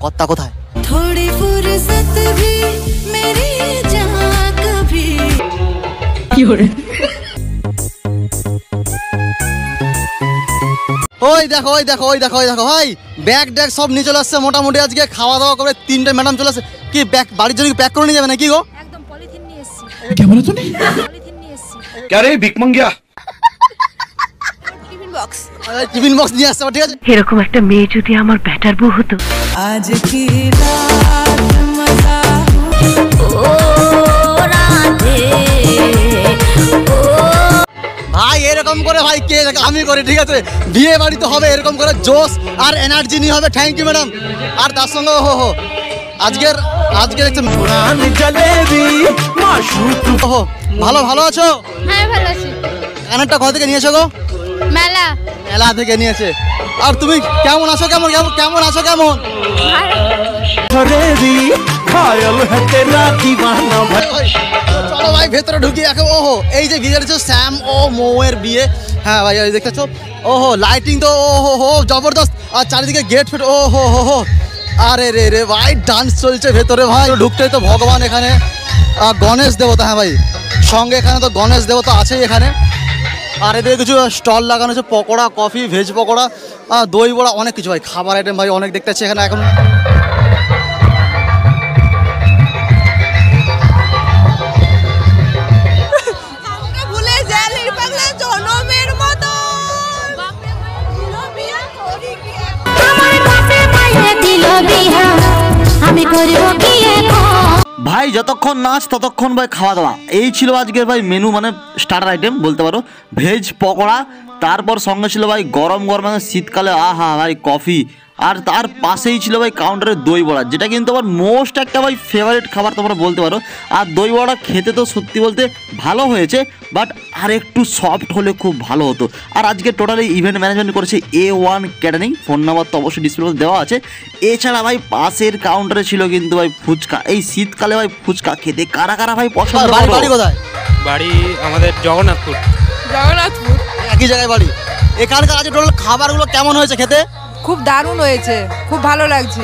কত্তা কোথায়? थोड़ी फुर्सत भी मेरी जहाँ कभी ওই দেখো ওই দেখো ওই দেখো ওই দেখো ভাই ব্যাগ ড্যাগ সব নিয়ে চলে আসছে মোটামুটি। আজকে খাওয়া দাওয়া করে 3টে ম্যাডাম চলে আসছে। কি ব্যাগ বাড়ির জন্য প্যাক করে নিয়ে যাবে নাকি গো? एकदम पॉलिथिन নিয়ে এসেছি। কি বলে তুমি? পলিথিন নিয়ে এসেছি। क्या रे भिक मंगिया? Tiffin box. টিফিন বক্স নিয়ে আসছে, ঠিক আছে। এরকম একটা মেয়ে যদি আমার ব্যাটার বউ হতো। आज की रात मजा ओ राधे ओ ভাই এরকম করে ভাই কে আমি করি, ঠিক আছে। বিয়ে বাড়ি তো হবে এরকম করে জোশ আর এনার্জি নিয়ে হবে। Thank you madam. আর তার সঙ্গে ওহো আজকের দেখছেন ওহো ভালো ভালো আছো? হ্যাঁ ভালো আছি। কানেরটা কোথা থেকে নিয়েছো গো? মেলা মেলা থেকে নিয়েছে। আর তুমি কেমন আছো? কেমন আছো? কেমন চলো ভাই ভেতরে ঢুকি এখন। ওহো এই যে বিয়ে হচ্ছে স্যাম ও মৌয়ের বিয়ে। হ্যাঁ ভাই ওই দেখতেছো। ওহো লাইটিং তো ওহো হো জবরদস্ত। আর চারিদিকে গেট ফেট ওহো হো হো। আরে রে রে ভাই ডান্স চলছে ভেতরে ভাই। ঢুকতে তো ভগবান এখানে গণেশ দেবতা। হ্যাঁ ভাই সঙ্গে এখানে তো গণেশ দেবতা আছেই এখানে। আর এদের কিছু স্টল লাগানো হচ্ছে, পকোড়া কফি ভেজ পকোড়া দই বড়া অনেক কিছু ভাই খাবার আইটেম ভাই অনেক দেখতে পাচ্ছি এখানে এখন। ভুলে জালির পাগলা জনমের মতো আমার কাছে মাইয়া দিল বিহা আমি করব কি এখন। ভাই যতক্ষণ নাচ ততক্ষণ ভাই খাওয়া দাওয়া। এই ছিল আজকের ভাই মেনু, মানে স্টার্টার আইটেম বলতে পারো। ভেজ পকোড়া, তারপর সঙ্গে ছিল ভাই গরম গরম মানে শীতকালে আহা ভাই কফি। আর তার পাশেই ছিল ভাই কাউন্টারে দই বড়া, যেটা কিন্তু আমার মোস্ট একটা ভাই ফেভারিট খাবার তোমরা বলতে পারো। আর দই বড়া খেতে তো সত্যি বলতে ভালো হয়েছে, বাট আর একটু সফট হলে খুব ভালো হতো। আর আজকে টোটালি ইভেন্ট ম্যানেজমেন্ট করেছে A1 ক্যাটারিং। ফোন নাম্বার তো অবশ্যই ডিসপ্লে দেওয়া আছে। এছাড়া ভাই পাশের কাউন্টারে ছিল কিন্তু ভাই ফুচকা। এই শীতকালে ভাই ফুচকা খেতে কারা কারা ভাই পছন্দ করে? বাড়ি কোথায়? বাড়ি আমাদের জগন্নাথপুর। একই জায়গায় বাড়ি। এখানকার আজকে টোটাল খাবারগুলো কেমন হয়েছে খেতে? খুব দারুণ হয়েছে, খুব ভালো লাগছে।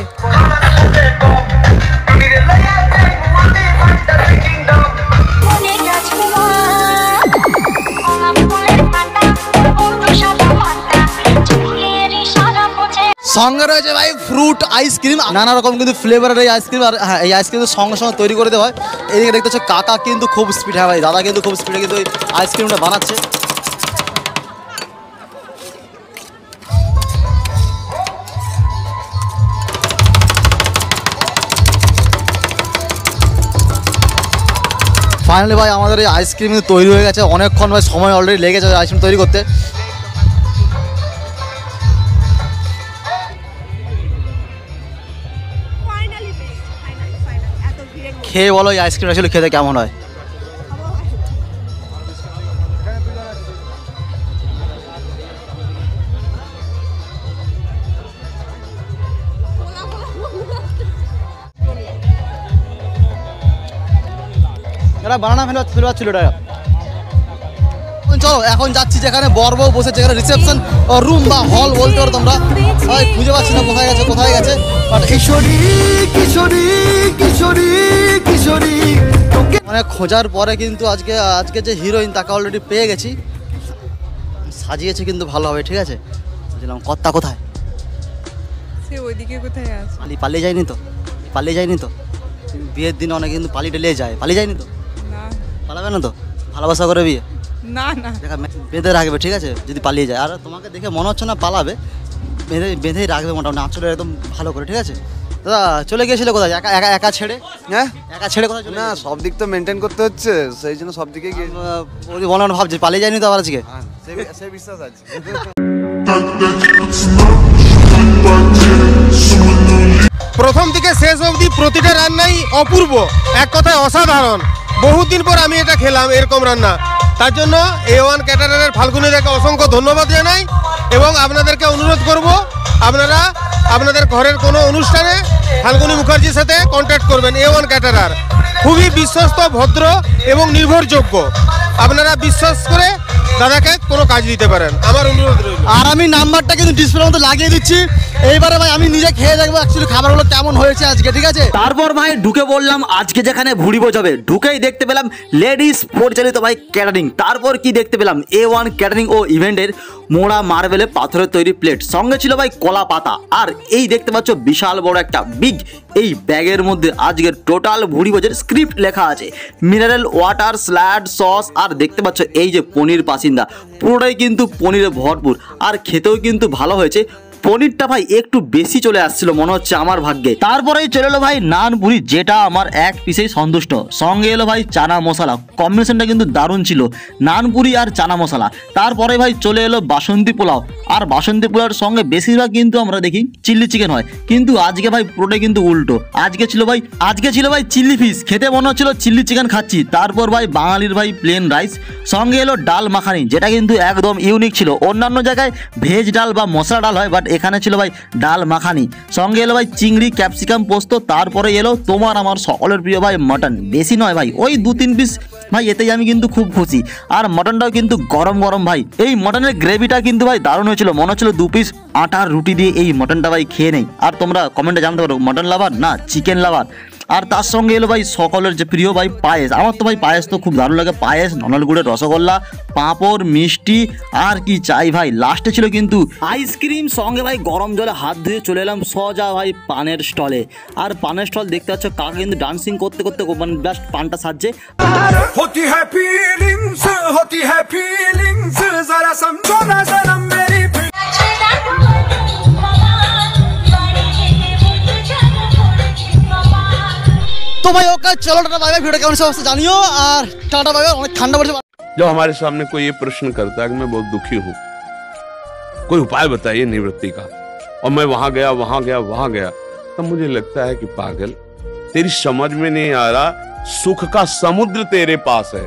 সঙ্গে রয়েছে ভাই ফ্রুট আইসক্রিম, নানা রকম কিন্তু ফ্লেভারের এই আইসক্রিম। আর হ্যাঁ এই আইসক্রিম সঙ্গে সঙ্গে তৈরি করে দেওয়া হয়। এদিকে দেখতে হচ্ছে কাকা কিন্তু খুব স্পিড। হ্যাঁ ভাই দাদা কিন্তু খুব স্পিডে কিন্তু এই আইসক্রিমটা বানাচ্ছে। ফাইনালি ভাই আমাদের এই আইসক্রিম তৈরি হয়ে গেছে। অনেকক্ষণ ভাই সময় অলরেডি লেগেছে আইসক্রিম তৈরি করতে। খেয়ে বলো এই আইসক্রিম আসলে খেতে কেমন হয়? এটা বানানা ফেলবার ছিল এটা। চলো এখন যাচ্ছি যেখানে বর বউ বসে, যেখানে রিসেপশন রুম বা হল বলতে পারো তোমরা। খুঁজে পাচ্ছি না কোথায় গেছে। মানে খোঁজার পরে কিন্তু আজকে যে হিরোইন তাকে অলরেডি পেয়ে গেছি। সাজিয়েছে কিন্তু ভালো হবে, ঠিক আছে। বুঝলাম কত্তা কোথায়? সে ওইদিকে কোথায় আছে? পালিয়ে যায়নি তো বিয়ের দিন অনেকে কিন্তু পালিয়ে যায়নি তো? না পালাবে না তো? ভালোবাসা করে বিয়ে না না দেখা বেঁধে রাখবে, ঠিক আছে। যদি পালিয়ে যায়, আর তোমাকে দেখে মনে হচ্ছে না পালাবে, বেঁধেই রাখবে মোটামুটি আঁচলে একদম ভালো করে, ঠিক আছে। দাদা চলে গিয়েছিল কোথায়? একা ছেড়ে? হ্যাঁ একা ছেড়ে কোথায়? না সব দিক তো মেনটেন করতে হচ্ছে, সেই জন্য সব দিকে গিয়ে বলো না, ভাবছি পালিয়ে যায়নি তো আবার আজকে। সেই বিশ্বাস আছে। প্রথম থেকে শেষ অবধি প্রতিটা রান্নাই অপূর্ব, এক কথায় অসাধারণ। বহুদিন পর আমি এটা খেলাম এরকম রান্না। তার জন্য A1 ক্যাটারারের ফাল্গুনিদাকে অসংখ্য ধন্যবাদ জানাই এবং আপনাদেরকে অনুরোধ করব আপনারা আপনাদের ঘরের কোনো অনুষ্ঠানে ফাল্গুনি মুখার্জির সাথে কন্ট্যাক্ট করবেন। A1 ক্যাটারার খুবই বিশ্বস্ত, ভদ্র এবং নির্ভরযোগ্য। আপনারা বিশ্বাস করে দাদাকে কোনো কাজ দিতে পারেন, আমার অনুরোধ রইল। আর আমি নাম্বারটা কিন্তু ডিসপ্লে মতো লাগিয়ে দিচ্ছি। এইবারে ভাই আমি নিজে খেয়ে দেখবো অ্যাকচুয়ালি খাবারগুলো কেমন হয়েছে আজকে, ঠিক আছে? তারপর ভাই ঢুকে বললাম আজকে যেখানে ভুড়ি বোঝাবে, ঢুকেই দেখতে পেলাম লেডিস পরিচালিত ভাই ক্যাটারিং। তারপর কি দেখতে পেলাম A1 ক্যাটারিং ও ইভেন্টের মোড়া মার্বেলে পাথরের তৈরি প্লেট, সঙ্গে ছিল ভাই কলা পাতা। আর এই দেখতে পাচ্ছ বিশাল বড় একটা বিগ এই ব্যাগের মধ্যে আজকের টোটাল ভুড়ি ভোজের স্ক্রিপ্ট লেখা আছে, মিনারেল ওয়াটার, স্যালাড, সস। আর দেখতে পাচ্ছ এই যে পনির পাসিন্দা, পুরোটাই কিন্তু পনিরে ভরপুর আর খেতেও কিন্তু ভালো হয়েছে। পনিরটা ভাই একটু বেশি চলে আসছিল মনে হচ্ছে আমার ভাগ্যে। তারপরেই চলে এলো ভাই নান পুরি, যেটা আমার এক পিসেই সন্তুষ্ট। সঙ্গে এলো ভাই চানা মশলা, কম্বিনেশনটা কিন্তু দারুণ ছিল, নান পুরি আর চানা মশলা। তারপরে ভাই চলে এলো বাসন্তী পোলাও, আর বাসন্তী পোলাওর সঙ্গে বেশিরভাগ কিন্তু আমরা দেখি চিল্লি চিকেন হয়, কিন্তু আজকে ভাই পুরোটাই কিন্তু উল্টো। আজকে ছিল ভাই চিল্লি ফিশ, খেতে মনে হচ্ছিল চিল্লি চিকেন খাচ্ছি। তারপর ভাই বাঙালির ভাই প্লেন রাইস, সঙ্গে এলো ডাল মাখানি, যেটা কিন্তু একদম ইউনিক ছিল। অন্যান্য জায়গায় ভেজ ডাল বা মশলা ডাল হয়, বাট এখানে ছিল ভাই ডাল মাখানি। সঙ্গে এলো ভাই চিংড়ি, ক্যাপসিকাম, পোস্ত। তারপরে এলো তোমার আমার সকলের প্রিয় ভাই মটন, বেশি নয় ভাই, ওই 2-3 পিস ভাই, এতেই আমি কিন্তু খুব খুশি। আর মটনটাও কিন্তু গরম গরম ভাই, এই মটনের গ্রেভিটা কিন্তু ভাই দারুণ হয়েছিল, মনে হচ্ছিল 2 পিস আটার রুটি দিয়ে এই মটনটা ভাই খেয়ে নেই। আর তোমরা কমেন্টে জানতে পারো মটন লাভার না চিকেন লাভার। আর তার সঙ্গে এলো ভাই সকলের যে প্রিয় ভাই পায়েস, আমার তো ভাই পায়েস তো খুব দারুণ লাগে, পায়েস, ননল গুড়ের রসগোল্লা, পাঁপড়, মিষ্টি, আর কি চাই ভাই। লাস্টে ছিল কিন্তু আইসক্রিম, সঙ্গে ভাই গরম জলে হাত ধুয়ে চলে এলাম সোজা ভাই পানের স্টলে। আর পানের স্টল দেখতে পাচ্ছ কাকা কিন্তু ডান্সিং করতে করতে মানে জাস্ট পানটা সাজছে। होती है फीलिंग्स जरा समझो ना जरा मेरी। তো ভাই ওকে চলো টাটা বাই বাই, ভিডিও কেমন অবস্থা জানিও, আর টাটা বাই বাই। অনেক ঠান্ডা পড়ছে। जब हमारे सामने कोई ये प्रश्न करता है कि मैं बहुत दुखी हूँ, कोई उपाय बताइए निवृत्ति का, और मैं वहां गया, तब मुझे लगता है कि पागल, तेरी समझ में नहीं आ रहा, सुख का समुद्र तेरे पास है।